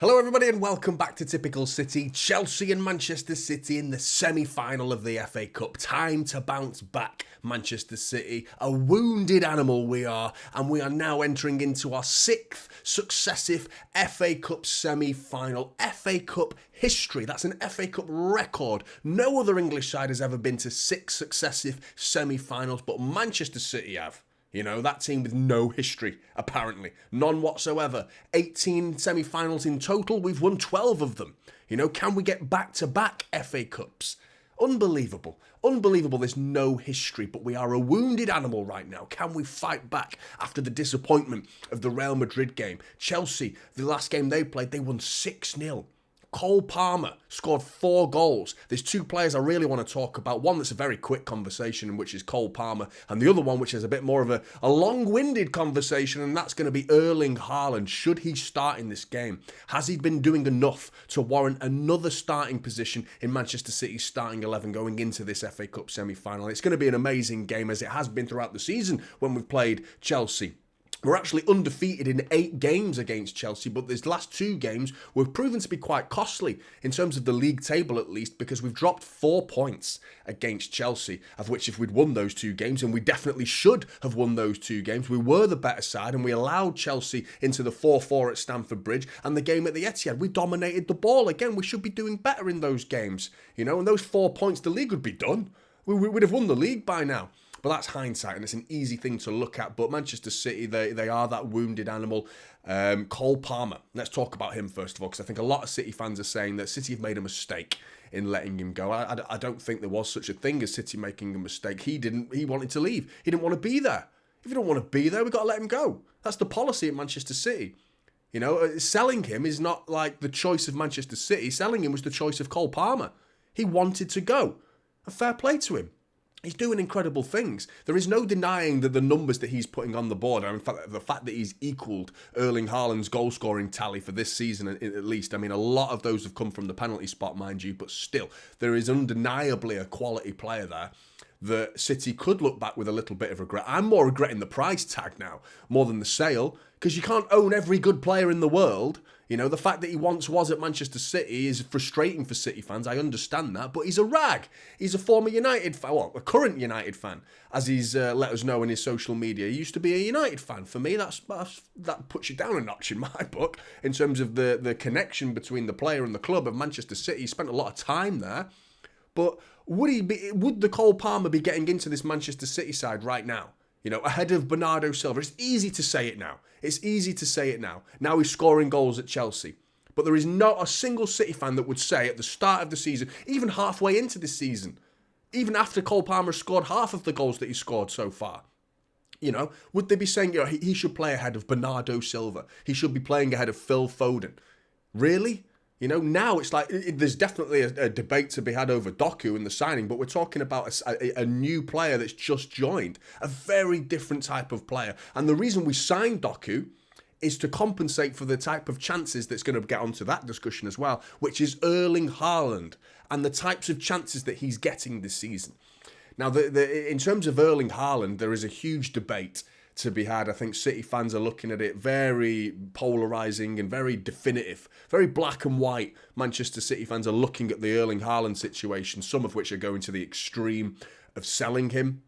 Hello everybody and welcome back to Typical City. Chelsea and Manchester City in the semi-final of the FA Cup. Time to bounce back, Manchester City. A wounded animal we are, and we are now entering into our sixth successive FA Cup semi-final. FA Cup history, that's an FA Cup record. No other English side has ever been to six successive semi-finals, but Manchester City have. You know, that team with no history, apparently. None whatsoever. 18 semi-finals in total, we've won 12 of them. You know, can we get back-to-back FA Cups? Unbelievable. Unbelievable, there's no history, but we are a wounded animal right now. Can we fight back after the disappointment of the Real Madrid game? Chelsea, the last game they played, they won 6-0. Cole Palmer scored 4 goals. There's 2 players I really want to talk about. One that's a very quick conversation, which is Cole Palmer, and the other one, which is a bit more of a long-winded conversation, and that's going to be Erling Haaland. Should he start in this game? Has he been doing enough to warrant another starting position in Manchester City's starting 11 going into this FA Cup semi-final? It's going to be an amazing game, as it has been throughout the season when we've played Chelsea. We're actually undefeated in 8 games against Chelsea, but these last 2 games were proven to be quite costly in terms of the league table at least, because we've dropped 4 points against Chelsea, of which if we'd won those 2 games, and we definitely should have won those 2 games, we were the better side and we allowed Chelsea into the 4-4 at Stamford Bridge, and the game at the Etihad, we dominated the ball. Again, we should be doing better in those games, you know, and those 4 points, the league would be done. We'd have won the league by now. But that's hindsight, and it's an easy thing to look at. But Manchester City, they are that wounded animal. Cole Palmer, let's talk about him first of all, because I think a lot of City fans are saying that City have made a mistake in letting him go. I don't think there was such a thing as City making a mistake. He wanted to leave. He didn't want to be there. If you don't want to be there, we've got to let him go. That's the policy at Manchester City. You know, selling him is not like the choice of Manchester City. Selling him was the choice of Cole Palmer. He wanted to go. A fair play to him. He's doing incredible things. There is no denying that the numbers that he's putting on the board, in fact, the fact that he's equalled Erling Haaland's goal-scoring tally for this season at least. I mean, a lot of those have come from the penalty spot, mind you, but still, there is undeniably a quality player there that City could look back with a little bit of regret. I'm more regretting the price tag now, more than the sale, because you can't own every good player in the world. You know, the fact that he once was at Manchester City is frustrating for City fans. I understand that, but he's a rag. He's a former United fan, well, a current United fan, as he's let us know in his social media. He used to be a United fan. For me, that puts you down a notch in my book in terms of the connection between the player and the club of Manchester City. He spent a lot of time there, but would the Cole Palmer be getting into this Manchester City side right now? You know, ahead of Bernardo Silva. It's easy to say it now. It's easy to say it now. Now he's scoring goals at Chelsea. But there is not a single City fan that would say at the start of the season, even halfway into this season, even after Cole Palmer scored half of the goals that he scored so far, you know, would they be saying, you know, he should play ahead of Bernardo Silva? He should be playing ahead of Phil Foden? Really? You know, now it's like, there's definitely a debate to be had over Doku and the signing, but we're talking about a new player that's just joined, a very different type of player. And the reason we signed Doku is to compensate for the type of chances that's going to get onto that discussion as well, which is Erling Haaland and the types of chances that he's getting this season. Now, in terms of Erling Haaland, there is a huge debate to be had. I think City fans are looking at it very polarising and very definitive, very black and white. Manchester City fans are looking at the Erling Haaland situation, some of which are going to the extreme of selling him.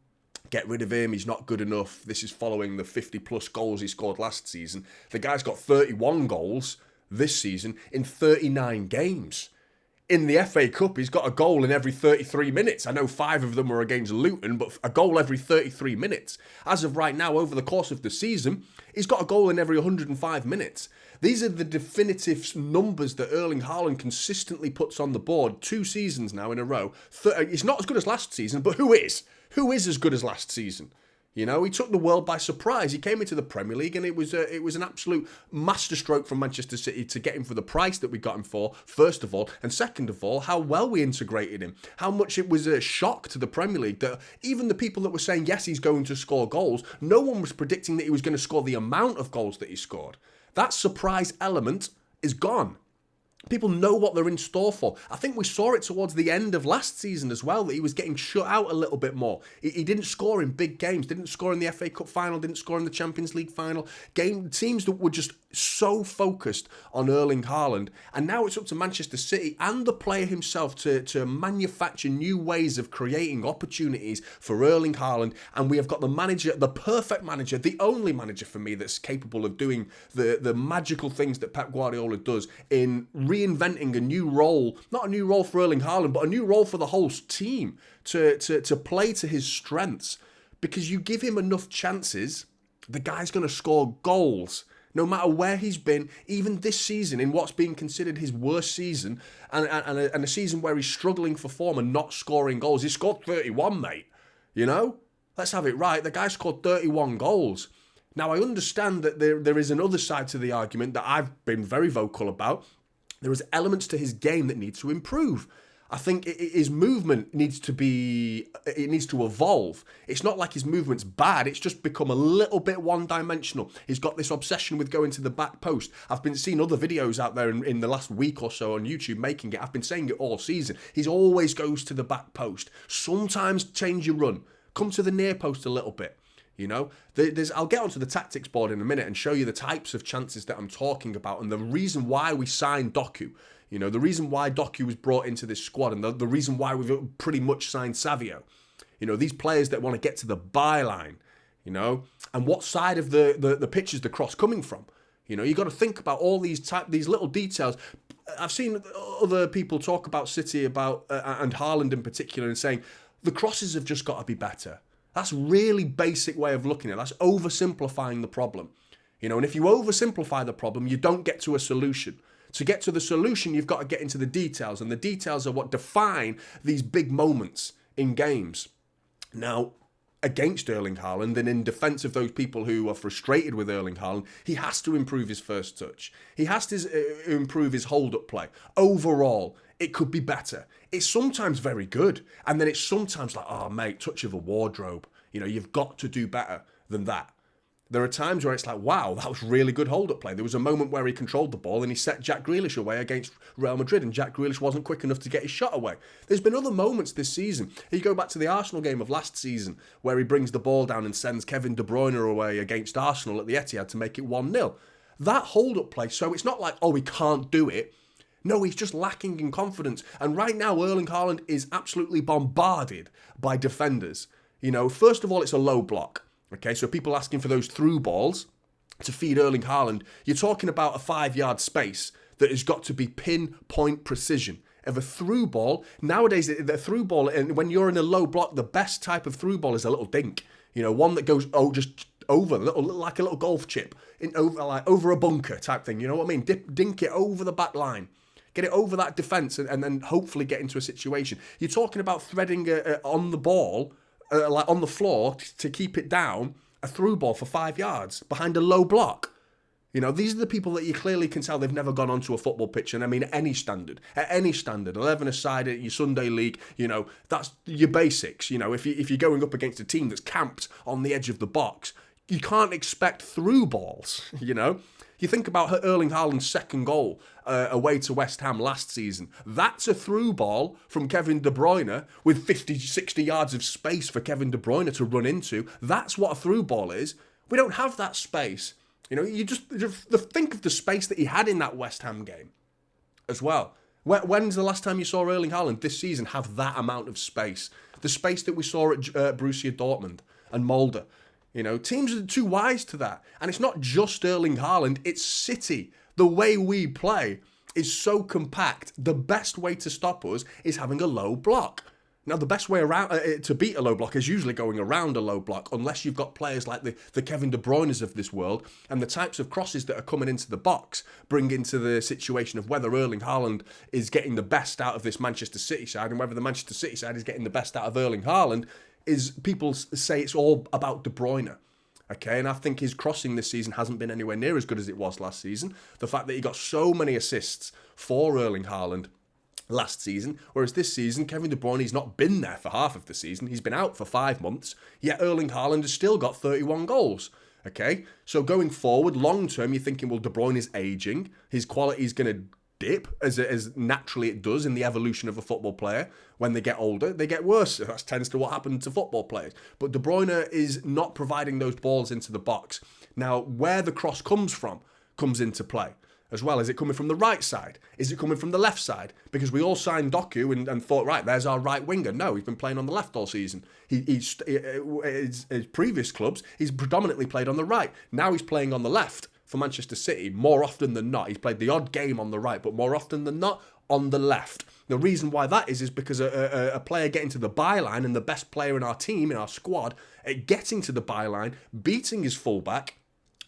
Get rid of him, he's not good enough. This is following the 50-plus goals he scored last season. The guy's got 31 goals this season in 39 games. In the FA Cup, he's got a goal in every 33 minutes. I know 5 of them were against Luton, but a goal every 33 minutes. As of right now, over the course of the season, he's got a goal in every 105 minutes. These are the definitive numbers that Erling Haaland consistently puts on the board 2 seasons now in a row. It's not as good as last season, but who is? Who is as good as last season? You know, he took the world by surprise. He came into the Premier League and it was an absolute masterstroke from Manchester City to get him for the price that we got him for, first of all. And second of all, how well we integrated him. How much it was a shock to the Premier League that even the people that were saying, yes, he's going to score goals, no one was predicting that he was going to score the amount of goals that he scored. That surprise element is gone. People know what they're in store for. I think we saw it towards the end of last season as well, that he was getting shut out a little bit more. He didn't score in big games, didn't score in the FA Cup final, didn't score in the Champions League final. Teams that were just so focused on Erling Haaland, and now it's up to Manchester City and the player himself to manufacture new ways of creating opportunities for Erling Haaland. And we have got the manager, the perfect manager, the only manager for me that's capable of doing the magical things that Pep Guardiola does in reinventing a new role, not a new role for Erling Haaland, but a new role for the whole team to play to his strengths. Because you give him enough chances, the guy's going to score goals. No matter where he's been, even this season, in what's being considered his worst season, and a season where he's struggling for form and not scoring goals. He scored 31, mate. You know? Let's have it right. The guy scored 31 goals. Now, I understand that there is another side to the argument that I've been very vocal about. There is elements to his game that need to improve. I think his movement needs to evolve. It's not like his movement's bad. It's just become a little bit one-dimensional. He's got this obsession with going to the back post. I've been seeing other videos out there in the last week or so on YouTube making it. I've been saying it all season. He always goes to the back post. Sometimes change your run. Come to the near post a little bit. You know, I'll get onto the tactics board in a minute and show you the types of chances that I'm talking about and the reason why we signed Doku. You know, the reason why Doku was brought into this squad and the reason why we've pretty much signed Savio. You know, these players that want to get to the byline, you know, and what side of the pitch is the cross coming from? You know, you got to think about all these little details. I've seen other people talk about City and Haaland in particular and saying the crosses have just got to be better. That's a really basic way of looking at it. That's oversimplifying the problem. You know, and if you oversimplify the problem, you don't get to a solution. To get to the solution, you've got to get into the details, and the details are what define these big moments in games. Now, against Erling Haaland and in defence of those people who are frustrated with Erling Haaland, he has to improve his first touch. He has to improve his hold-up play. Overall, it could be better. It's sometimes very good, and then it's sometimes like, oh, mate, touch of a wardrobe. You know, you've got to do better than that. There are times where it's like, wow, that was really good hold-up play. There was a moment where he controlled the ball and he set Jack Grealish away against Real Madrid, and Jack Grealish wasn't quick enough to get his shot away. There's been other moments this season. You go back to the Arsenal game of last season where he brings the ball down and sends Kevin De Bruyne away against Arsenal at the Etihad to make it 1-0. That hold-up play, so it's not like, oh, he can't do it. No, he's just lacking in confidence. And right now, Erling Haaland is absolutely bombarded by defenders. You know, first of all, it's a low block. Okay, so people asking for those through balls to feed Erling Haaland, you're talking about a 5-yard space that has got to be pinpoint precision. Of a through ball, nowadays the through ball, and when you're in a low block, the best type of through ball is a little dink. You know, one that goes just over, like a little golf chip, over a bunker type thing. You know what I mean? Dink it over the back line. Get it over that defence and then hopefully get into a situation. You're talking about threading on the ball, like on the floor to keep it down, a through ball for 5 yards behind a low block. You know, these are the people that you clearly can tell they've never gone onto a football pitch. And I mean, at any standard, 11-a-side at your Sunday league, you know, that's your basics. You know, if you're going up against a team that's camped on the edge of the box, you can't expect through balls, you know. You think about Erling Haaland's second goal away to West Ham last season. That's a through ball from Kevin De Bruyne with 50, 60 yards of space for Kevin De Bruyne to run into. That's what a through ball is. We don't have that space. You know, you just think of the space that he had in that West Ham game as well. When's the last time you saw Erling Haaland this season have that amount of space? The space that we saw at Borussia Dortmund and Molde. You know, teams are too wise to that. And it's not just Erling Haaland, it's City. The way we play is so compact. The best way to stop us is having a low block. Now, the best way around to beat a low block is usually going around a low block, unless you've got players like the Kevin De Bruynes of this world, and the types of crosses that are coming into the box bring into the situation of whether Erling Haaland is getting the best out of this Manchester City side, and whether the Manchester City side is getting the best out of Erling Haaland. Is people say it's all about De Bruyne. Okay, and I think his crossing this season hasn't been anywhere near as good as it was last season. The fact that he got so many assists for Erling Haaland last season, whereas this season, Kevin De Bruyne's not been there for half of the season. He's been out for 5 months, yet Erling Haaland has still got 31 goals. Okay, so going forward, long term, you're thinking, well, De Bruyne is aging. His quality is going to dip, as naturally it does in the evolution of a football player. When they get older, they get worse. That tends to what happened to football players. But De Bruyne is not providing those balls into the box. Now, where the cross comes from comes into play as well. Is it coming from the right side? Is it coming from the left side? Because we all signed Doku and thought, right, there's our right winger. No, he's been playing on the left all season. His previous clubs, he's predominantly played on the right. Now he's playing on the left for Manchester City more often than not. He's played the odd game on the right, but more often than not on the left. The reason why that is because a player getting to the byline, and the best player in our team, in our squad, at getting to the byline, beating his fullback,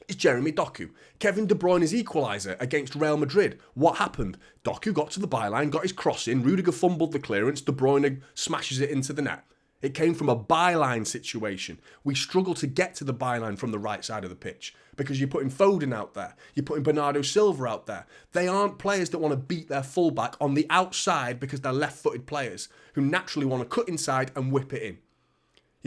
is Jeremy Doku. Kevin De Bruyne's equaliser against Real Madrid. What happened? Doku got to the byline, got his cross in, Rudiger fumbled the clearance, De Bruyne smashes it into the net. It came from a byline situation. We struggle to get to the byline from the right side of the pitch because you're putting Foden out there. You're putting Bernardo Silva out there. They aren't players that want to beat their fullback on the outside because they're left-footed players who naturally want to cut inside and whip it in.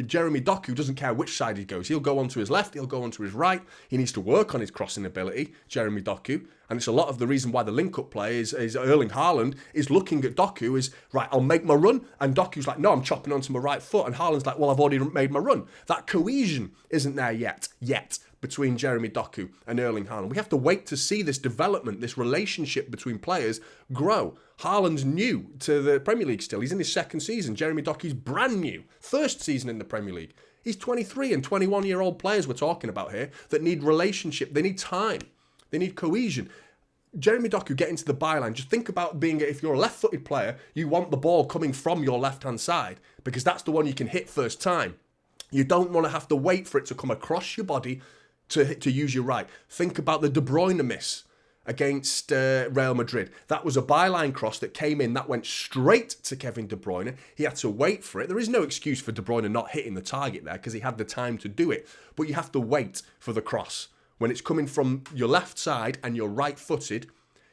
Jeremy Doku doesn't care which side he goes. He'll go onto his left, he'll go onto his right. He needs to work on his crossing ability, Jeremy Doku. And it's a lot of the reason why the link-up play is Erling Haaland is looking at Doku is, right, I'll make my run. And Doku's like, no, I'm chopping onto my right foot. And Haaland's like, well, I've already made my run. That cohesion isn't there yet, between Jeremy Doku and Erling Haaland. We have to wait to see this development, this relationship between players grow. Haaland's new to the Premier League still. He's in his second season. Jeremy Doku's brand new. First season in the Premier League. He's 23 and 21-year-old players we're talking about here that need relationship. They need time. They need cohesion. Jeremy Doku getting to the byline. Just think about if you're a left-footed player, you want the ball coming from your left-hand side because that's the one you can hit first time. You don't want to have to wait for it to come across your body to use your right. Think about the De Bruyne miss against Real Madrid. That was a byline cross that came in, that went straight to Kevin De Bruyne. He had to wait for it. There is no excuse for De Bruyne not hitting the target there because he had the time to do it. But you have to wait for the cross. When it's coming from your left side and you're right-footed,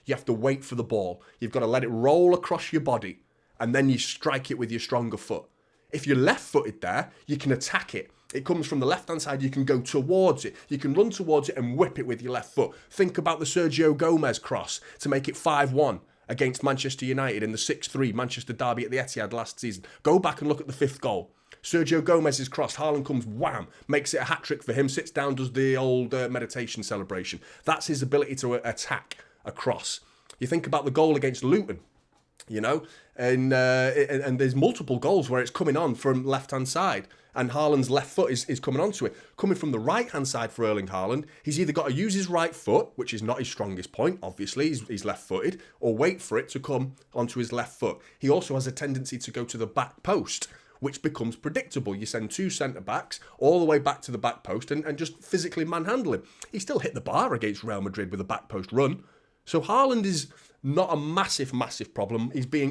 you have to wait for the ball. You've got to let it roll across your body and then you strike it with your stronger foot. If you're left-footed there, you can attack it. It comes from the left-hand side, you can go towards it. You can run towards it and whip it with your left foot. Think about the Sergio Gomez cross to make it 5-1 against Manchester United in the 6-3 Manchester derby at the Etihad last season. Go back and look at the fifth goal. Sergio Gomez's cross, Haaland comes, wham, makes it a hat-trick for him, sits down, does the old meditation celebration. That's his ability to attack a cross. You think about the goal against Luton, you know, and there's multiple goals where it's coming on from left-hand side. And Haaland's left foot is coming onto it. Coming from the right-hand side for Erling Haaland, he's either got to use his right foot, which is not his strongest point, obviously, he's left-footed, or wait for it to come onto his left foot. He also has a tendency to go to the back post, which becomes predictable. You send two centre-backs all the way back to the back post and just physically manhandle him. He still hit the bar against Real Madrid with a back post run. So Haaland is not a massive problem. He's being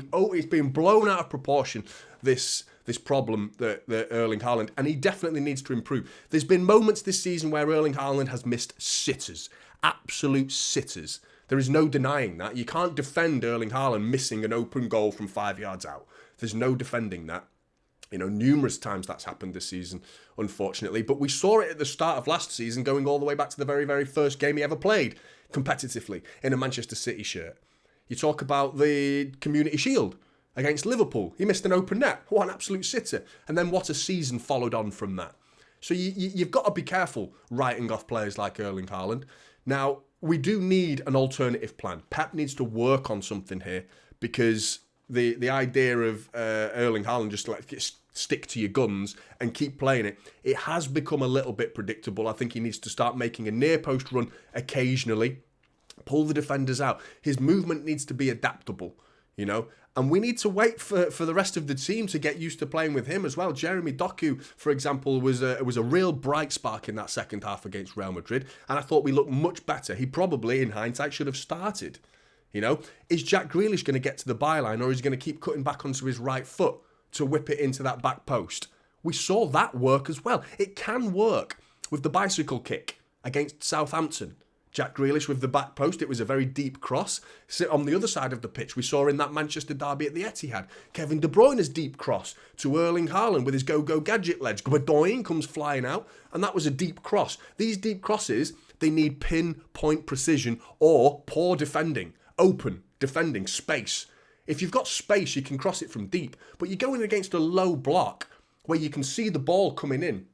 blown out of proportion, this problem that Erling Haaland, and he definitely needs to improve. There's been moments this season where Erling Haaland has missed sitters, absolute sitters. There is no denying that. You can't defend Erling Haaland missing an open goal from 5 yards out. There's no defending that. You know, numerous times that's happened this season, unfortunately. But we saw it at the start of last season, going all the way back to the very, very first game he ever played competitively in a Manchester City shirt. You talk about the Community Shield against Liverpool. He missed an open net. What an absolute sitter. And then what a season followed on from that. So you've got to be careful writing off players like Erling Haaland. Now, we do need an alternative plan. Pep needs to work on something here because the idea of Erling Haaland just like stick to your guns and keep playing it, it has become a little bit predictable. I think he needs to start making a near post run occasionally, pull the defenders out. His movement needs to be adaptable, you know, and we need to wait for the rest of the team to get used to playing with him as well. Jeremy Doku, for example, was a real bright spark in that second half against Real Madrid, and I thought we looked much better. He probably, in hindsight, should have started. You know, is Jack Grealish going to get to the byline, or is he going to keep cutting back onto his right foot to whip it into that back post? We saw that work as well. It can work with the bicycle kick against Southampton. Jack Grealish with the back post, it was a very deep cross. Sit on the other side of the pitch, we saw in that Manchester derby at the Etihad. Kevin De Bruyne's deep cross to Erling Haaland with his go-go gadget legs. Gbadoin comes flying out, and that was a deep cross. These deep crosses, they need pinpoint precision or poor defending. Open defending, space. If you've got space, you can cross it from deep. But you're going against a low block where you can see the ball coming in.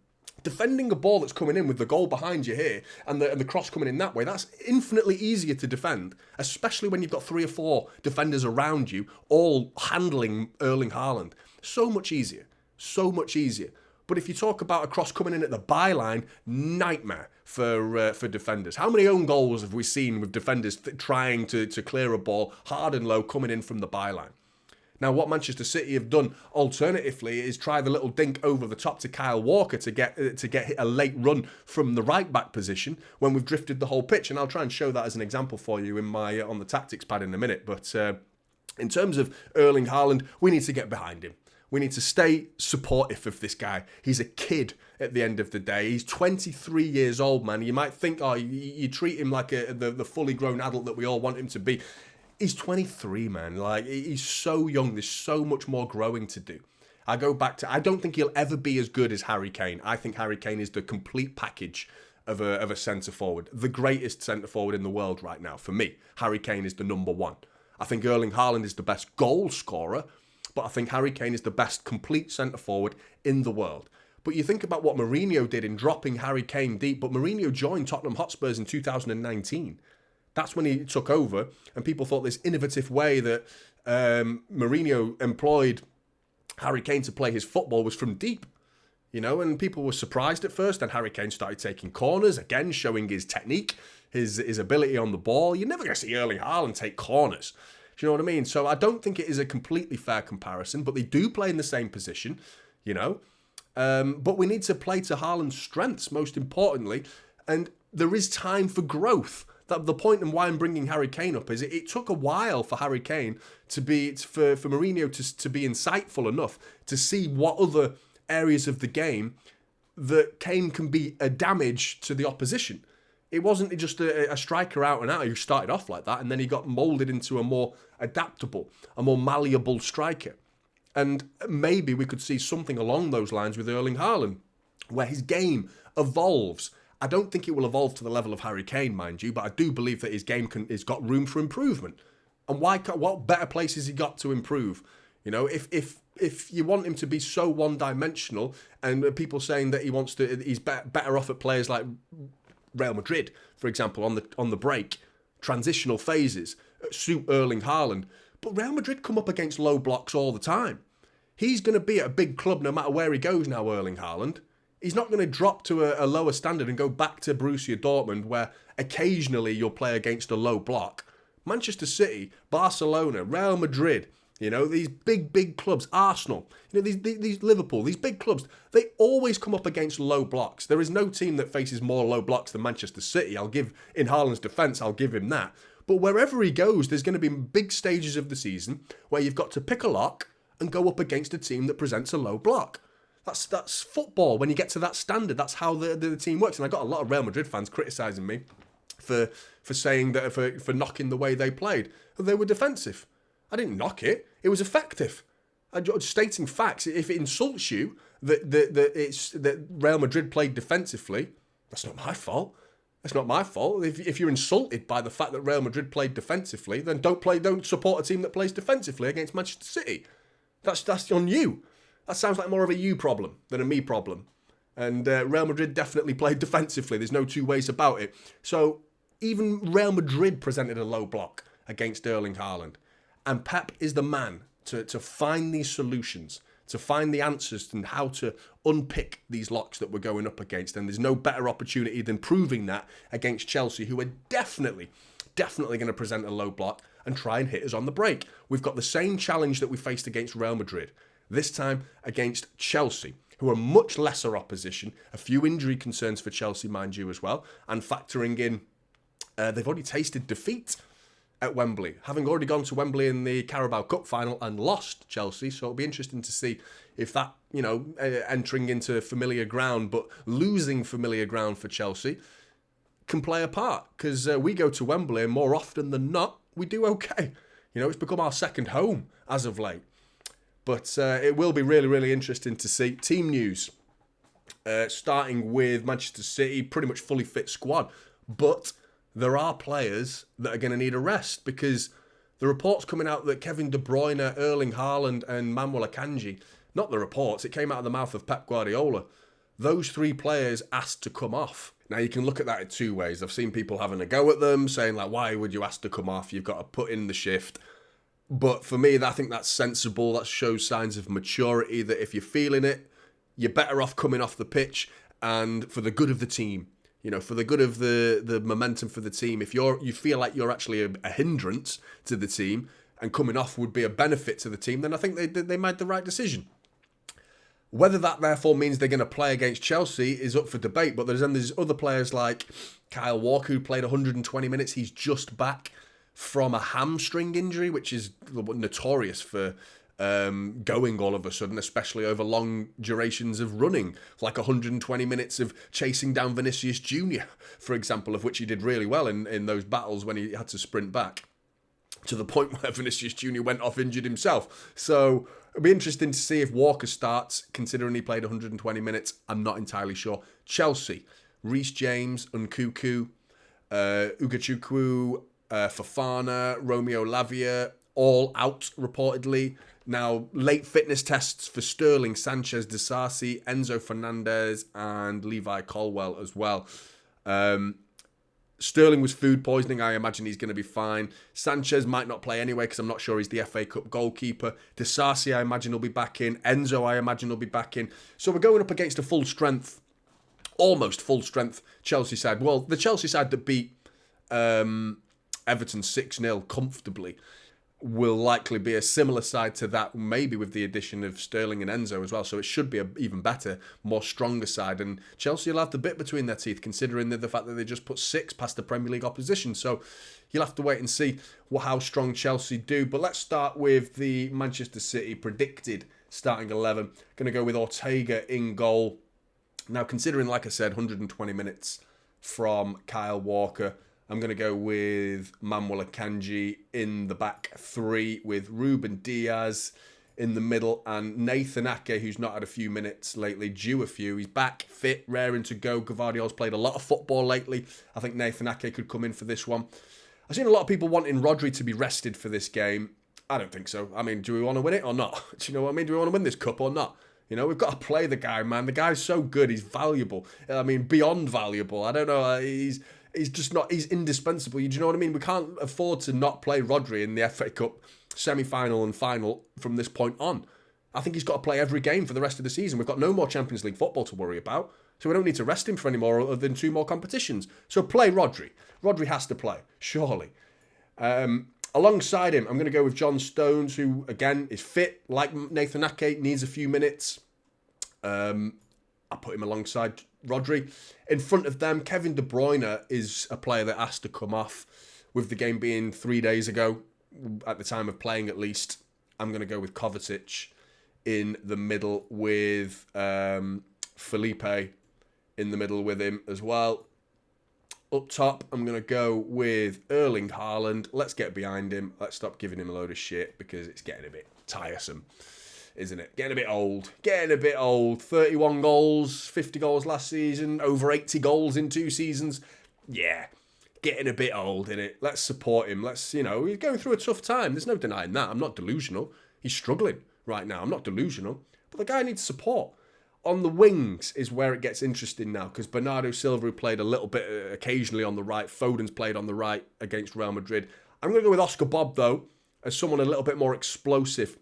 Defending a ball that's coming in with the goal behind you here and the cross coming in that way, that's infinitely easier to defend, especially when you've got 3 or 4 defenders around you all handling Erling Haaland. So much easier. So much easier. But if you talk about a cross coming in at the byline, nightmare for defenders. How many own goals have we seen with defenders trying to clear a ball hard and low coming in from the byline? Now, what Manchester City have done alternatively is try the little dink over the top to Kyle Walker to get a late run from the right back position when we've drifted the whole pitch. And I'll try and show that as an example for you in my on the tactics pad in a minute. But in terms of Erling Haaland, we need to get behind him. We need to stay supportive of this guy. He's a kid at the end of the day. He's 23 years old, man. You might think, oh, you treat him like the fully grown adult that we all want him to be. He's 23, man. Like, he's so young. There's so much more growing to do. I go back to, I don't think he'll ever be as good as Harry Kane. I think Harry Kane is the complete package of a centre forward. The greatest centre forward in the world right now. For me, Harry Kane is the number 1. I think Erling Haaland is the best goal scorer, but I think Harry Kane is the best complete centre forward in the world. But you think about what Mourinho did in dropping Harry Kane deep, but Mourinho joined Tottenham Hotspurs in 2019. That's when he took over, and people thought this innovative way that Mourinho employed Harry Kane to play his football was from deep, you know, and people were surprised at first. And Harry Kane started taking corners, again, showing his technique, his ability on the ball. You're never going to see Erling Haaland take corners. Do you know what I mean? So I don't think it is a completely fair comparison, but they do play in the same position, you know. But we need to play to Haaland's strengths, most importantly, and there is time for growth. The point and why I'm bringing Harry Kane up is it took a while for Harry Kane for Mourinho to be insightful enough to see what other areas of the game that Kane can be a damage to the opposition. It wasn't just a striker out and out who started off like that, and then he got moulded into a more adaptable, a more malleable striker. And maybe we could see something along those lines with Erling Haaland, where his game evolves. I don't think it will evolve to the level of Harry Kane, mind you, but I do believe that his game has got room for improvement. And what better place has he got to improve? You know, if you want him to be so one-dimensional, and people saying that he's better off at players like Real Madrid, for example, on the break, transitional phases suit Erling Haaland. But Real Madrid come up against low blocks all the time. He's going to be at a big club no matter where he goes now, Erling Haaland. He's not going to drop to a lower standard and go back to Borussia Dortmund, where occasionally you'll play against a low block. Manchester City, Barcelona, Real Madrid, you know, these big clubs, Arsenal, you know, these Liverpool, these big clubs, they always come up against low blocks. There is no team that faces more low blocks than Manchester City. In Haaland's defence, I'll give him that. But wherever he goes, there's going to be big stages of the season where you've got to pick a lock and go up against a team that presents a low block. That's football. When you get to that standard, that's how the team works. And I got a lot of Real Madrid fans criticising me for saying that for knocking the way they played. They were defensive. I didn't knock it. It was effective. I'm just stating facts. If it insults you that Real Madrid played defensively, that's not my fault. That's not my fault. If you're insulted by the fact that Real Madrid played defensively, then don't support a team that plays defensively against Manchester City. That's on you. That sounds like more of a you problem than a me problem. And Real Madrid definitely played defensively. There's no two ways about it. So even Real Madrid presented a low block against Erling Haaland. And Pep is the man to find these solutions, to find the answers and how to unpick these locks that we're going up against. And there's no better opportunity than proving that against Chelsea, who are definitely going to present a low block and try and hit us on the break. We've got the same challenge that we faced against Real Madrid. This time against Chelsea, who are much lesser opposition. A few injury concerns for Chelsea, mind you, as well. And factoring in, they've already tasted defeat at Wembley, having already gone to Wembley in the Carabao Cup final and lost Chelsea. So it'll be interesting to see if that, you know, entering into familiar ground, but losing familiar ground for Chelsea can play a part. Because we go to Wembley and more often than not, we do okay. You know, it's become our second home as of late. But it will be really, really interesting to see. Team news, starting with Manchester City, pretty much fully fit squad. But there are players that are going to need a rest, because the reports coming out that Kevin De Bruyne, Erling Haaland and Manuel Akanji, not the reports, it came out of the mouth of Pep Guardiola, those 3 players asked to come off. Now, you can look at that in 2 ways. I've seen people having a go at them, saying, like, why would you ask to come off? You've got to put in the shift. But for me, I think that's sensible. That shows signs of maturity, that if you're feeling it, you're better off coming off the pitch, and for the good of the team. You know, for the good of the momentum for the team. If you feel like you're actually a hindrance to the team and coming off would be a benefit to the team, then I think they made the right decision. Whether that therefore means they're going to play against Chelsea is up for debate, but there's other players like Kyle Walker, who played 120 minutes. He's just back from a hamstring injury, which is notorious for going all of a sudden, especially over long durations of running, like 120 minutes of chasing down Vinicius Jr., for example, of which he did really well in those battles when he had to sprint back, to the point where Vinicius Jr. went off injured himself. So it'll be interesting to see if Walker starts, considering he played 120 minutes. I'm not entirely sure. Chelsea, Reece James, Nkunku, Ugachukwu, Fofana, Romeo Lavia, all out reportedly. Now, late fitness tests for Sterling, Sanchez, Disasi, Enzo Fernandez, and Levi Colwell as well. Sterling was food poisoning. I imagine he's going to be fine. Sanchez might not play anyway because I'm not sure he's the FA Cup goalkeeper. Disasi, I imagine, will be back in. Enzo, I imagine, will be back in. So we're going up against a full strength, almost full strength Chelsea side. Well, the Chelsea side that beat Everton 6-0 comfortably will likely be a similar side to that, maybe with the addition of Sterling and Enzo as well. So it should be an even better, more stronger side. And Chelsea will have the bit between their teeth, considering the fact that they just put 6 past the Premier League opposition. So you'll have to wait and see how strong Chelsea do. But let's start with the Manchester City predicted starting 11. Going to go with Ortega in goal. Now, considering, like I said, 120 minutes from Kyle Walker, I'm going to go with Manuel Akanji in the back 3, with Ruben Diaz in the middle, and Nathan Ake, who's not had a few minutes lately, due a few. He's back, fit, raring to go. Gvardiol's played a lot of football lately. I think Nathan Ake could come in for this one. I've seen a lot of people wanting Rodri to be rested for this game. I don't think so. I mean, do we want to win it or not? Do you know what I mean? Do we want to win this cup or not? You know, we've got to play the guy, man. The guy's so good. He's valuable. I mean, beyond valuable. I don't know. He's just not, he's indispensable. Do you know what I mean? We can't afford to not play Rodri in the FA Cup semi-final and final from this point on. I think he's got to play every game for the rest of the season. We've got no more Champions League football to worry about, so we don't need to rest him for any more other than 2 more competitions. So play Rodri. Rodri has to play, surely. Alongside him, I'm going to go with John Stones, who, again, is fit, like Nathan Ake, needs a few minutes. I put him alongside Rodri. In front of them, Kevin De Bruyne is a player that has to come off, with the game being 3 days ago, at the time of playing at least. I'm going to go with Kovacic in the middle, with Felipe in the middle with him as well. Up top, I'm going to go with Erling Haaland. Let's get behind him. Let's stop giving him a load of shit, because it's getting a bit tiresome, isn't it? Getting a bit old. 31 goals, 50 goals last season, over 80 goals in 2 seasons. Yeah, getting a bit old, innit? Let's support him. He's going through a tough time. There's no denying that. I'm not delusional. He's struggling right now. I'm not delusional. But the guy needs support. On the wings is where it gets interesting now, because Bernardo Silva, who played a little bit occasionally on the right, Foden's played on the right against Real Madrid. I'm going to go with Oscar Bob, though, as someone a little bit more explosive.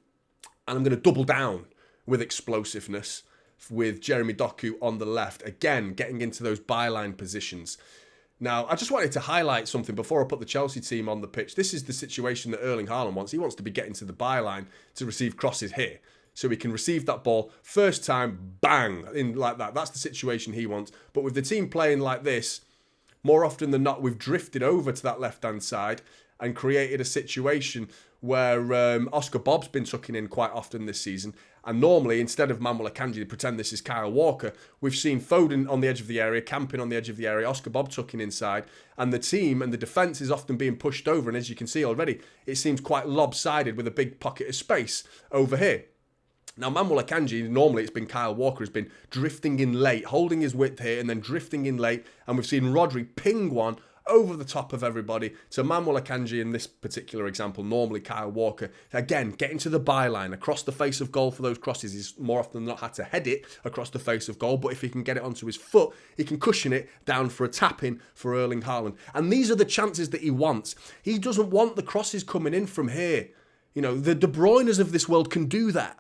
And I'm going to double down with explosiveness with Jeremy Doku on the left. Again, getting into those byline positions. Now, I just wanted to highlight something before I put the Chelsea team on the pitch. This is the situation that Erling Haaland wants. He wants to be getting to the byline to receive crosses here, so he can receive that ball first time, bang, in like that. That's the situation he wants. But with the team playing like this, more often than not, we've drifted over to that left-hand side and created a situation where Oscar Bob's been tucking in quite often this season. And normally, instead of Manuel Akanji, to pretend this is Kyle Walker, we've seen Foden on the edge of the area, camping on the edge of the area, Oscar Bob tucking inside, and the team and the defence is often being pushed over. And as you can see already, it seems quite lopsided with a big pocket of space over here. Now, Manuel Akanji, normally it's been Kyle Walker, has been drifting in late, holding his width here and then drifting in late. And we've seen Rodri ping one over the top of everybody to Manuel Akanji in this particular example, normally Kyle Walker. Again, getting to the byline, across the face of goal for those crosses. He's more often than not had to head it across the face of goal, but if he can get it onto his foot, he can cushion it down for a tap-in for Erling Haaland. And these are the chances that he wants. He doesn't want the crosses coming in from here. You know, the De Bruynes of this world can do that.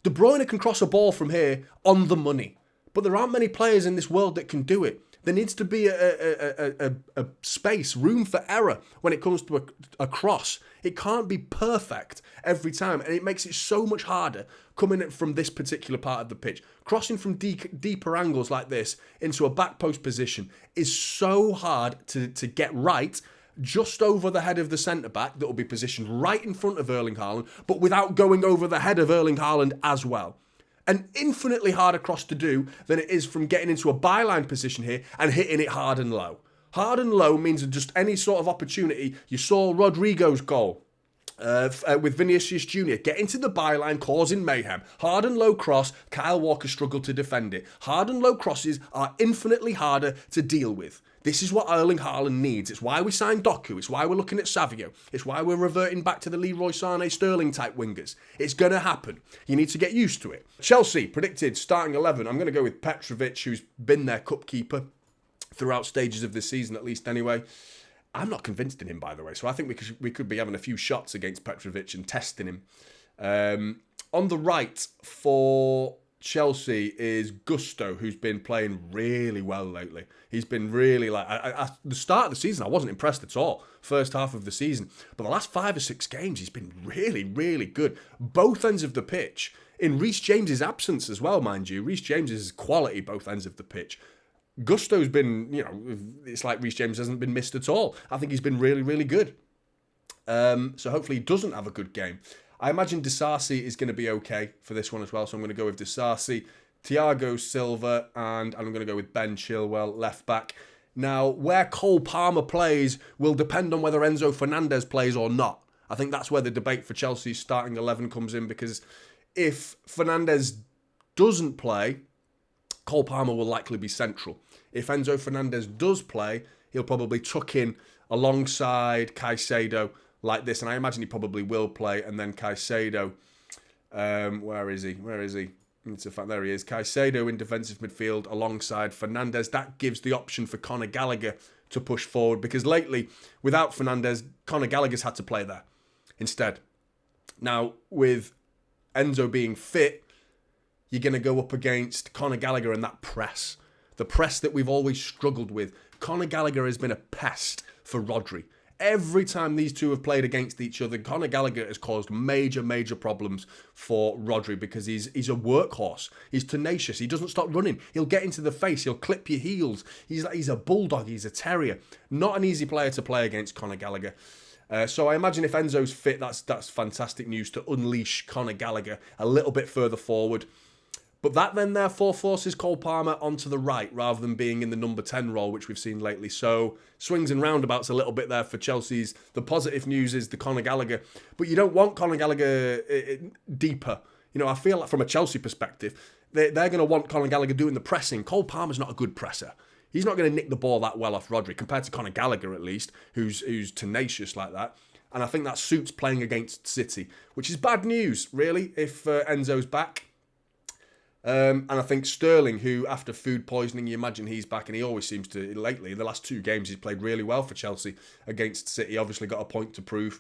De Bruyne can cross a ball from here on the money. But there aren't many players in this world that can do it. There needs to be a space, room for error when it comes to a cross. It can't be perfect every time, and it makes it so much harder coming in from this particular part of the pitch. Crossing from deeper angles like this into a back post position is so hard to get right, just over the head of the centre-back that will be positioned right in front of Erling Haaland, but without going over the head of Erling Haaland as well. An infinitely harder cross to do than it is from getting into a byline position here and hitting it hard and low. Hard and low means just any sort of opportunity. You saw Rodrigo's goal with Vinicius Jr. get into the byline, causing mayhem. Hard and low cross, Kyle Walker struggled to defend it. Hard and low crosses are infinitely harder to deal with. This is what Erling Haaland needs. It's why we signed Doku. It's why we're looking at Savio. It's why we're reverting back to the Leroy Sané Sterling type wingers. It's going to happen. You need to get used to it. Chelsea predicted starting 11. I'm going to go with Petrovic, who's been their cup keeper throughout stages of this season, at least anyway. I'm not convinced in him, by the way, so I think we could be having a few shots against Petrovic and testing him. On the right for Chelsea is Gusto, who's been playing really well lately. He's been really at the start of the season, I wasn't impressed at all. First half of the season. But the last 5 or 6 games, he's been really, really good. Both ends of the pitch. In Reece James's absence as well, mind you. Reece James is quality both ends of the pitch. Gusto's been, it's like Reece James hasn't been missed at all. I think he's been really, really good. So hopefully he doesn't have a good game. I imagine Disasi is going to be okay for this one as well. So I'm going to go with Disasi, Thiago Silva, and I'm going to go with Ben Chilwell, left back. Now, where Cole Palmer plays will depend on whether Enzo Fernandez plays or not. I think that's where the debate for Chelsea's starting 11 comes in, because if Fernandez doesn't play, Cole Palmer will likely be central. If Enzo Fernandez does play, he'll probably tuck in alongside Caicedo like this, and I imagine he probably will play, and then Caicedo, where is he? There he is. Caicedo in defensive midfield alongside Fernandez. That gives the option for Conor Gallagher to push forward, because lately, without Fernandez, Conor Gallagher's had to play there instead. Now, with Enzo being fit, you're going to go up against Conor Gallagher and that press. The press that we've always struggled with. Conor Gallagher has been a pest for Rodri. Every time these two have played against each other, Conor Gallagher has caused major, major problems for Rodri, because he's a workhorse. He's tenacious. He doesn't stop running. He'll get into the face. He'll clip your heels. He's a bulldog. He's a terrier. Not an easy player to play against, Conor Gallagher. So I imagine if Enzo's fit, that's fantastic news to unleash Conor Gallagher a little bit further forward. But that then therefore forces Cole Palmer onto the right rather than being in the number 10 role, which we've seen lately. So swings and roundabouts a little bit there for Chelsea's. The positive news is the Conor Gallagher. But you don't want Conor Gallagher deeper. I feel like from a Chelsea perspective, they're going to want Conor Gallagher doing the pressing. Cole Palmer's not a good presser. He's not going to nick the ball that well off Rodri, compared to Conor Gallagher at least, who's tenacious like that. And I think that suits playing against City, which is bad news, really, if Enzo's back. And I think Sterling, who after food poisoning, you imagine he's back, and he always seems to, lately, the last 2 games, he's played really well for Chelsea against City, obviously got a point to prove.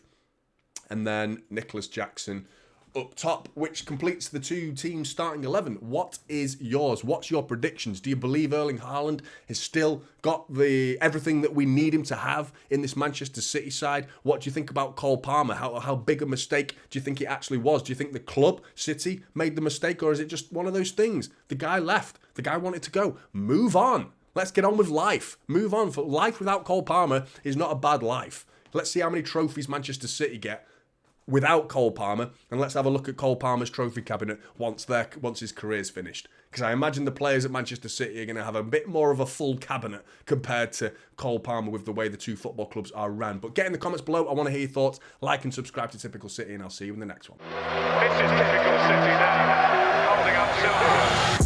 And then Nicholas Jackson up top, which completes the 2 teams starting 11. What is yours? What's your predictions? Do you believe Erling Haaland has still got everything that we need him to have in this Manchester City side? What do you think about Cole Palmer? How big a mistake do you think it actually was? Do you think the club, City, made the mistake, or is it just one of those things? The guy left. The guy wanted to go. Move on. Let's get on with life. Move on. For life without Cole Palmer is not a bad life. Let's see how many trophies Manchester City get without Cole Palmer, and let's have a look at Cole Palmer's trophy cabinet once his career's finished. Because I imagine the players at Manchester City are going to have a bit more of a full cabinet compared to Cole Palmer with the way the 2 football clubs are ran. But get in the comments below. I want to hear your thoughts. Like and subscribe to Typical City, and I'll see you in the next one. This is Typical City now, holding up Silva.